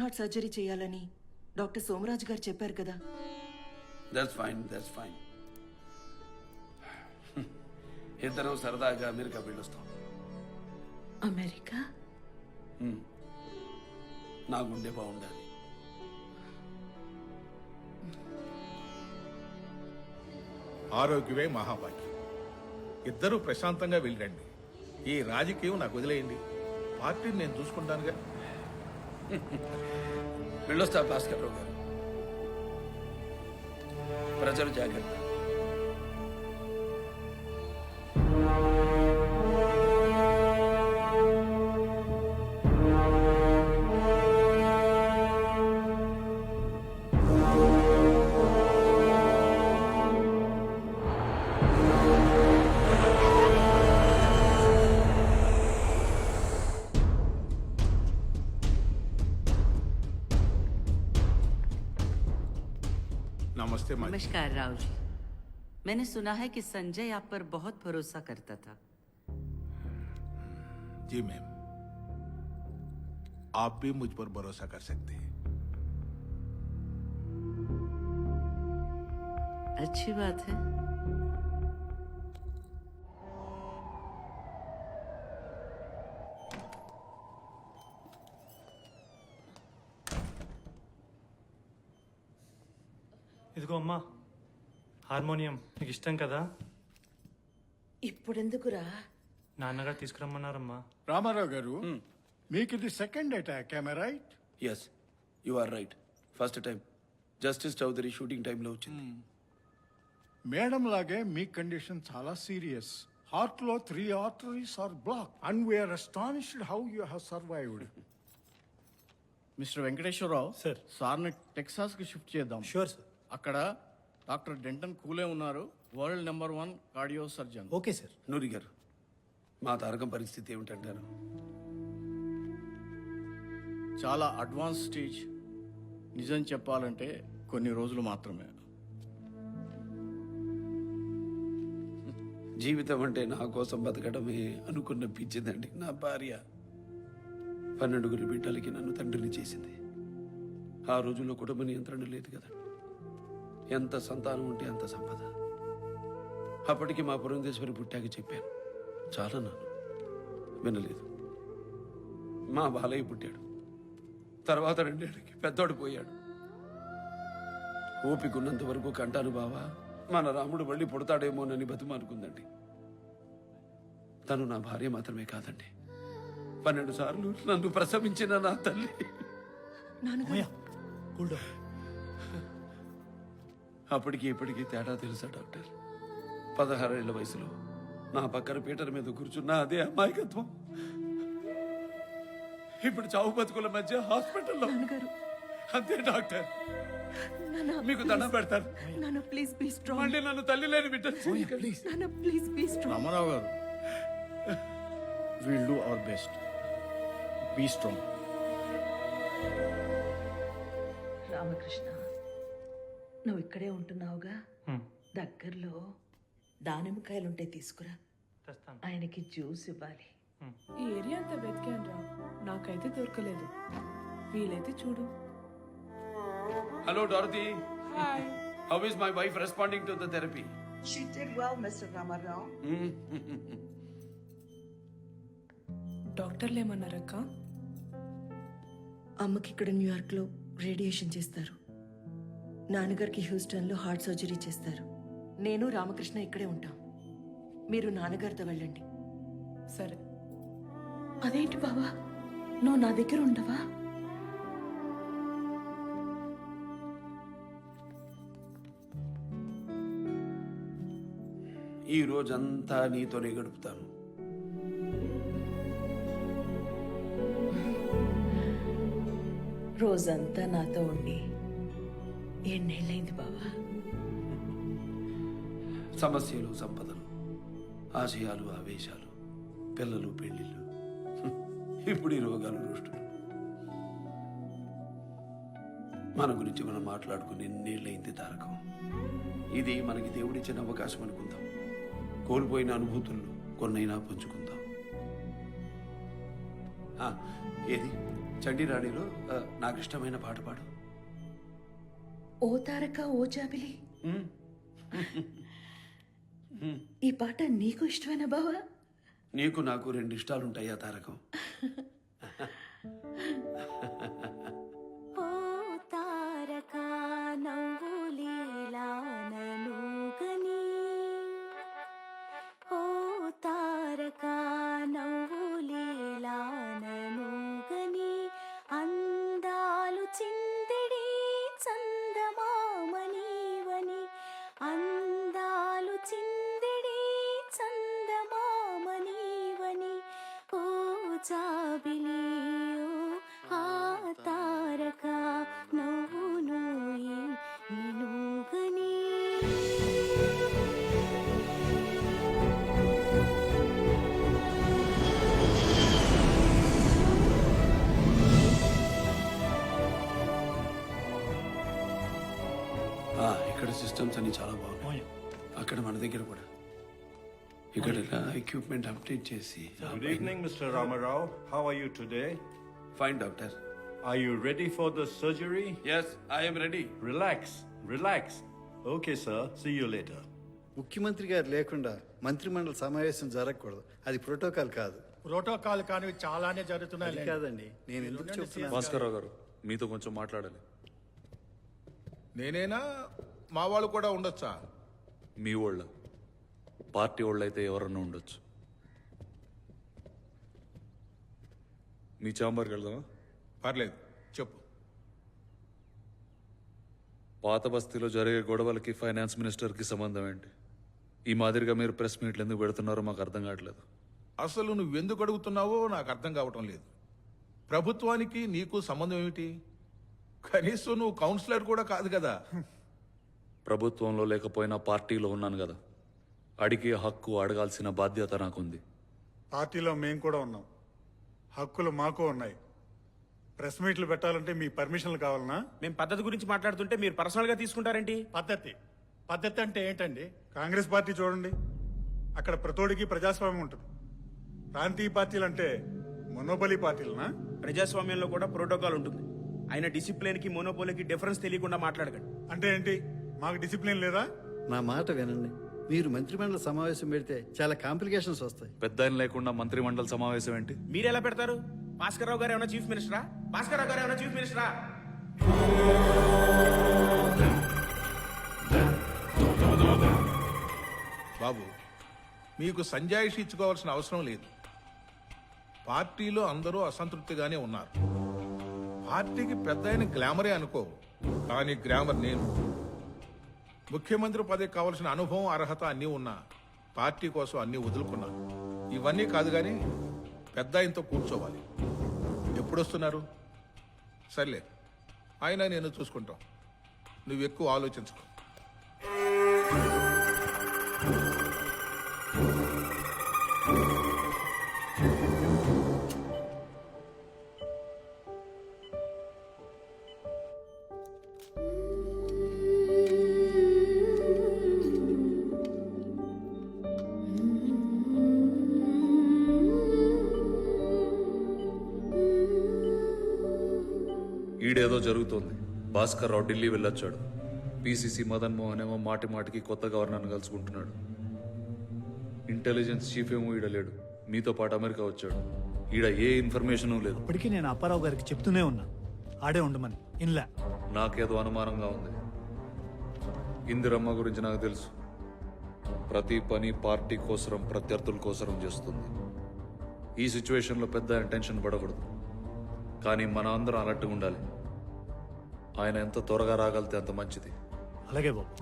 Heart surgery చేయాలని doctor Somaraj గారు చెప్పారు కదా. That's fine. ఇద్దరం సరదాగా అమెరికా వెళ్ళొస్తాం. అమెరికా? నా గుండె బాగుండాలి. ఆరోగ్యమే మహాభాగ్యం. ఇద్దరూ ప్రశాంతంగా వెళ్ళండి. ఈ రాజకీయం నాకు వదిలేయండి. పార్టీని నేను చూసుకుంటానుగా. వెళ్ళొస్తా భాస్కర్ రావు గారు. ప్రజలు జాగ్రత్త. नमस्ते माँ जी। नमस्कार राव जी। मैंने सुना है कि संजय आप पर बहुत भरोसा करता था। जी मैम, आप भी मुझ पर भरोसा कर सकते हैं। अच्छी बात है। ఇదిగో అమ్మా, హార్మోనియం నీకు ఇష్టం కదా? ఇప్పుడెందుకురా? నాన్నగారు తీసుకురమ్మన్నారమ్మా. రామారావు గారు, మీకు ఇది second attack, right? Yes, you are right. First time justice Chaudhary shooting టైంలో వచ్చింది. మేడం లాగే మీ కండిషన్ చాలా సీరియస్. హార్ట్ లో 3 arteries are block and we are astonished how you have survived. Mister Venkateswararao sir. సార్ని టెక్సాస్ కి షిఫ్ట్ చేద్దాం. Sure sir. అక్కడ డాక్టర్ డెంటన్ కూలే ఉన్నారు, world number 1 cardio surgeon. Okay sir. Noori గారు, మా తారకం పరిస్థితి ఏమిటంటారు? చాలా అడ్వాన్స్ స్టేజ్. నిజం చెప్పాలంటే కొన్ని రోజులు మాత్రమే. జీవితం అంటే నా కోసం బతకడమే అనుకున్న పిచ్చిదండి నా భార్య. 12 బిడ్డలకి నన్ను తండ్రిని చేసింది. ఆ రోజుల్లో కుటుంబ నియంత్రణ లేదు కదా. ఎంత సంతానం ఉంటే అంత సంపద. అప్పటికి మా పురంధేశ్వరి పుట్టాక చెప్పాను, చాలా నాను వినలేదు. మా బాలయ్య పుట్టాడు. తర్వాత 2 ఏళ్ళకి పెద్దోడు పోయాడు. ఓపికన్నంత వరకు కంటాను బావా, మన రాముడు మళ్ళీ పుడతాడేమోనని బతిమానుకుందండి. తను నా భార్య మాత్రమే కాదండి, 12 సార్లు నన్ను ప్రసవించిన నా తల్లి. అప్పటికి ఇప్పటికీ తేడా తెలుసా డాక్టర్? 16 ఏళ్ల వయసులో నా పక్కన పీటర్ మీద కూర్చున్న అదే అమాయకత్వం ఇప్పుడు చావు బతుకుల మధ్య హాస్పిటల్లో. అంతే డాక్టర్, మీకు దండం పెడతారు. Please be strong. మళ్ళీ నన్ను తల్లి లేని బిడ్డ. Please be strong. రామారావు గారు, will do our best. Be strong. Ramakrishna, నువ్వు ఇక్కడే ఉంటున్నావుగా, దగ్గరలో దానిమ్మకాయలుంటే తీసుకురా. తెస్తాను. ఆయనకి జ్యూస్ ఇవ్వాలి. ఈ ఏరియా అంతా వెతికాను రా, నాకైతే దొరకలేదు. వీలైతే చూడు. Hello Dorothy, how is my wife responding to the therapy? She did well, Mr. Ramarao. డాక్టర్లు ఏమన్నారక్క? అమ్మకి ఇక్కడ న్యూయార్క్లో రేడియేషన్ చేస్తారు, నాన్నగారికి హ్యూస్టన్లో హార్ట్ సర్జరీ చేస్తారు. నేను రామకృష్ణ ఇక్కడే ఉంటాం. మీరు నాన్నగారితో వెళ్ళండి. సరే. అదేంటి బావా, నువ్వు నా దగ్గర ఉండవా? ఈ రోజంతా నీతోనే గడుపుతాను. రోజంతా నాతో ఉండి ఎన్నేళ్ళైంది బావా? సమస్యలు, సంపదలు, ఆశయాలు, ఆవేశాలు, పిల్లలు, పెళ్లిళ్ళు, ఇప్పుడు ఈ రోగాలు, రోష్టులు. మన గురించి మనం మాట్లాడుకుని ఎన్నేళ్ళైంది తారకం. ఇది మనకి దేవుడిచ్చిన అవకాశం అనుకుందాం. కోల్పోయిన అనుభూతుల్లో కొన్నైనా పంచుకుందాం. ఏది చండీ రాణిలో నాకు ఇష్టమైన పాట పాడు. ఓ తారక ఓ జాబిలి, ఈ పాట నీకు ఇష్టమైన బావా? నీకు నాకు 2 ఇష్టాలుంటాయా తారకం? ఓ తారక నవ్వులీలాననుగని, ఓ తారక నవ్వులీలాననుగని, అందాలు చిందిడి చందమామనీవని, అందాలు చిందిడి చందమామనీవని, ఓ జాబిలి ఓ ఆ తారక నవ్వును నిలుగని. ఇక్కడ సిస్టమ్స్ అన్ని చాలా బాగున్నాయి. అక్కడ మన దగ్గర కూడా. ఇక్కడ ఎక్విప్మెంట్ అప్డేట్ చేసి. Good evening, Mr. Ramarao. How are you today? Fine doctor. Are you ready for the surgery? Yes, I am ready. Relax, relax. Okay, sir. See you later. ముఖ్యమంత్రి గారు లేకుండా మంత్రిమండలి సమావేశం జరగకూడదు. అది ప్రోటోకాల్ కాదు. ప్రోటోకాల్ కానివి చాలానే జరుగుతున్నాయి. అది కాదండి, నేను ఎందుకు చెప్తున్నాను? భాస్కర్రావు గారు, మీతో కొంచెం మాట్లాడాలి. నేనేనా మా వాళ్ళు కూడా ఉండొచ్చా? మీ వాళ్ళ పార్టీ వాళ్ళు అయితే ఎవరన్నా ఉండొచ్చు. మీ ఛాంబర్కి వెళ్దామా? పర్లేదు, చెప్పు. పాత బస్తీలో జరిగే గొడవలకి ఫైనాన్స్ మినిస్టర్కి సంబంధం ఏంటి? ఈ మాదిరిగా మీరు ప్రెస్ మీట్లు ఎందుకు పెడుతున్నారో మాకు అర్థం కావట్లేదు. అసలు నువ్వెందుకు అడుగుతున్నావో నాకు అర్థం కావటం లేదు. ప్రభుత్వానికి నీకు సంబంధం ఏమిటి? కనీసం నువ్వు కౌన్సిలర్ కూడా కాదు కదా. ప్రభుత్వంలో లేకపోయినా పార్టీలో ఉన్నాను కదా, అడిగే హక్కు అడగాల్సిన బాధ్యత నాకుంది. పార్టీలో మేము కూడా ఉన్నాం, హక్కులు మాకు ఉన్నాయి. ప్రెస్ మీట్లు పెట్టాలంటే మీ పర్మిషన్లు కావాలనా? మేము పద్ధతి గురించి మాట్లాడుతుంటే మీరు పర్సనల్ గా తీసుకుంటారేంటి? పద్ధతి పద్ధతి అంటే ఏంటండి? కాంగ్రెస్ పార్టీ చూడండి, అక్కడ ప్రతోడికి ప్రజాస్వామ్యం ఉంటుంది. ప్రాంతీయ పార్టీలు అంటే మొనోపలి పార్టీలనా? ప్రజాస్వామ్యంలో కూడా ప్రోటోకాల్ ఉంటుంది. ఆయన డిసిప్లిన్ కి మోనోపోలీకి డిఫరెన్స్ తెలియకుండా మాట్లాడకండి. అంటే ఏంటి? మాకు డిసిప్లిన్ లేదా? నా మాట వినండి. మీరు మంత్రిమండలి సమావేశం పెడితే చాలా కాంప్లికేషన్స్ వస్తాయి. పెద్ద ఆయన లేకుండా మంత్రిమండలి సమావేశం ఏంటి? మీరు ఎలా పెడతారు? భాస్కర్రావు గారు ఏమైనా చీఫ్ మినిస్టరా? భాస్కర్రావు గారు ఏమైనా చీఫ్ మినిస్టరా? బాబు, మీకు సంజాయిషి ఇచ్చుకోవాల్సిన అవసరం లేదు. పార్టీలో అందరూ అసంతృప్తిగానే ఉన్నారు. పార్టీకి పెద్ద అయిన గ్లామరే అనుకో, కానీ గ్లామర్ నేను. ముఖ్యమంత్రి పదవికి కావాల్సిన అనుభవం, అర్హత అన్నీ ఉన్నా పార్టీ కోసం అన్నీ వదులుకున్నాను. ఇవన్నీ కాదు కానీ పెద్ద ఆయనతో కూర్చోవాలి. ఎప్పుడొస్తున్నారు? సర్లే, ఆయన నేను చూసుకుంటాం. నువ్వు ఎక్కువ ఆలోచించుకో. ఈడేదో జరుగుతోంది. భాస్కర్ రావు ఢిల్లీ వెళ్ళొచ్చాడు. పిసిసి మదన్ మోహన్ ఏమో మాటి మాటికి కొత్త గవర్నర్ని కలుసుకుంటున్నాడు. ఇంటెలిజెన్స్ చీఫ్ ఏమో ఈడ లేడు, మీతో పాటు అమెరికా వచ్చాడు. ఈడ ఏ ఇన్ఫర్మేషన్ లేదు. ఇప్పటికీ నేను అప్పారావు గారికి చెప్తూనే ఉన్నా, ఆడే ఉండమని. ఇన్లా నాకేదో అనుమానంగా ఉంది. ఇందిరమ్మ గురించి నాకు తెలుసు. ప్రతి పని పార్టీ కోసరం, ప్రత్యర్థుల కోసరం చేస్తుంది. ఈ సిచ్యువేషన్లో పెద్ద టెన్షన్ పడకూడదు, కానీ మన అందరం అలర్ట్గా ఉండాలి. ఆయన ఎంత త్వరగా రాగలితే అంత మంచిది. అలాగే బాబు.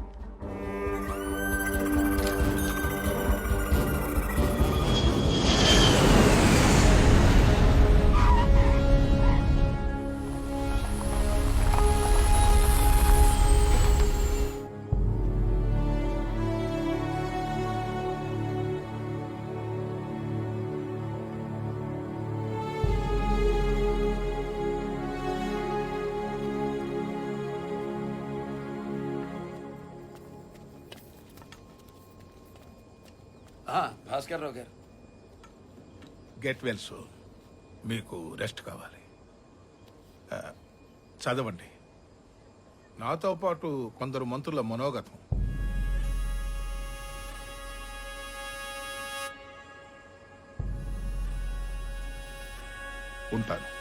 భాస్కర్ రావు గారు, గెట్ వెల్ సూన్. మీకు రెస్ట్ కావాలి. చదవండి. నాతో పాటు కొందరు మంత్రుల మనోగతం. ఉంటాను.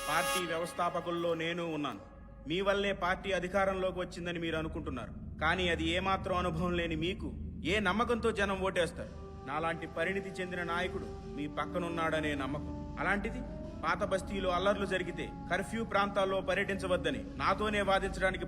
పార్టీ వ్యవస్థాపకుల్లో నేను ఉన్నాను. మీ వల్లే పార్టీ అధికారంలోకి వచ్చిందని మీరు అనుకుంటున్నారు. కానీ అది ఏమాత్రం అనుభవం లేని మీకు ఏ నమ్మకంతో జనం ఓటేస్తారు? నాలాంటి పరిణితి చెందిన నాయకుడు మీ పక్కనున్నాడనే నమ్మకం. అలాంటిది పాత బస్తీలో అల్లర్లు జరిగితే కర్ఫ్యూ ప్రాంతాల్లో పర్యటించవద్దని నాతోనే వాదించడానికి